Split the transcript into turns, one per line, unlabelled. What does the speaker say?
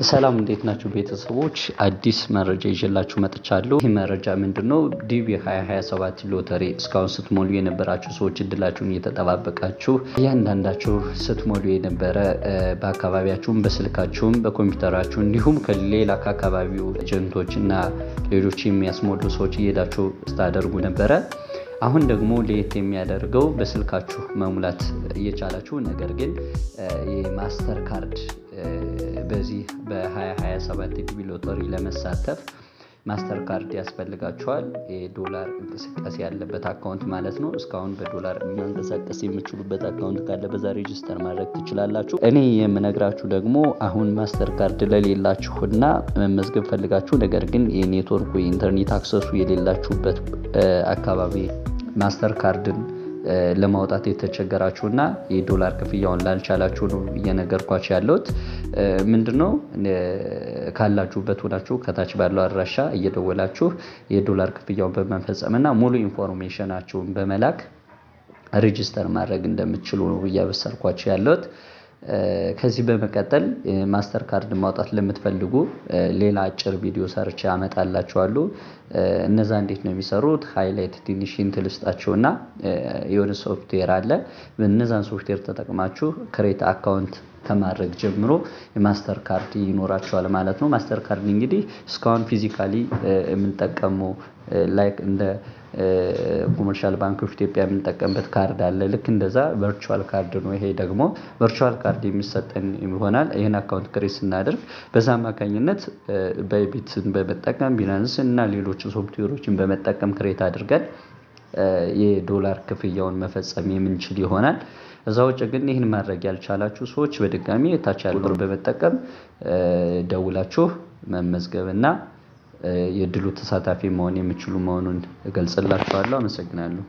ሰላም እንዴት ናችሁ ቤተሰቦች? አዲስ መረጃ ይዤላችሁ መጥቻለሁ። ይህ መረጃ ምንድነው? ዲቪ 2027 ሎተሪ እስካሁን ስትሞሉ የነበራችሁ ሰዎች እድላችሁን እየተጠባበቃችሁ እያንዳንዳችሁ ስትሞሉ የነበረ በአካባቢያችሁም በስልካችሁም በኮምፒውተራችሁ እንዲሁም ከሌላ ከአካባቢው ኤጀንቶች እና ሌሎች የሚያስሞሉ ሰዎች እየሄዳችሁ ስታደርጉ ነበረ። አሁን ደግሞ ለየት የሚያደርገው በስልካችሁ መሙላት እየቻላችሁ ነገር ግን የማስተር ካርድ በዚህ በ2027 ዲቪ ሎተሪ ለመሳተፍ ማስተር ካርድ ያስፈልጋችኋል። የዶላር እንቅስቃሴ ያለበት አካውንት ማለት ነው። እስካሁን በዶላር ማንቀሳቀስ የምትችሉበት አካውንት ካለ በዛ ሬጂስተር ማድረግ ትችላላችሁ። እኔ የምነግራችሁ ደግሞ አሁን ማስተር ካርድ ለሌላችሁና መመዝገብ ፈልጋችሁ ነገር ግን የኔትወርክ ወይ ኢንተርኔት አክሰሱ የሌላችሁበት አካባቢ ማስተር ካርድን ለማውጣት የተቸገራችሁና የዶላር ክፍያውን ላልቻላችሁ ነው እየነገርኳችሁ ያለሁት። ምንድነው ካላችሁበት ሆናችሁ ከታች ባለው አድራሻ እየደወላችሁ የዶላር ክፍያውን በመፈጸምና ሙሉ ኢንፎርሜሽናችሁን በመላክ ሬጂስተር ማድረግ እንደምትችሉ ነው እያበሰርኳችሁ ያለሁት። ከዚህ በመቀጠል ማስተር ካርድ ማውጣት ለምትፈልጉ ሌላ አጭር ቪዲዮ ሰርች አመጣላችኋለሁ። እነዛ እንዴት ነው የሚሰሩት? ሃይላይት ትንሽ እንትን ልስጣችሁና የሆነ ሶፍትዌር አለ። በእነዛን ሶፍትዌር ተጠቅማችሁ ክሬት አካውንት ከማድረግ ጀምሮ የማስተር ካርድ ይኖራችኋል ማለት ነው። ማስተር ካርድ እንግዲህ እስካሁን ፊዚካሊ የምንጠቀመው ላይክ እንደ ኮመርሻል ባንክ ኦፍ ኢትዮጵያ የምንጠቀምበት ካርድ አለ። ልክ እንደዛ ቨርቹዋል ካርድ ነው። ይሄ ደግሞ ቨርቹዋል ካርድ የሚሰጠን ይሆናል። ይሄን አካውንት ክሬት ስናደርግ በዛ አማካኝነት ባይቢትን በመጠቀም ቢናንስ እና ሌሎች ሶፍትዌሮችን በመጠቀም ክሬት አድርገን የዶላር ክፍያውን መፈጸም የምንችል ይሆናል። እዛ ውጭ ግን ይህን ማድረግ ያልቻላችሁ ሰዎች በድጋሚ ታች ያለውን በመጠቀም ደውላችሁ መመዝገብና የድሉ ተሳታፊ መሆን የምትችሉ መሆኑን እገልጽላችኋለሁ። አመሰግናለሁ።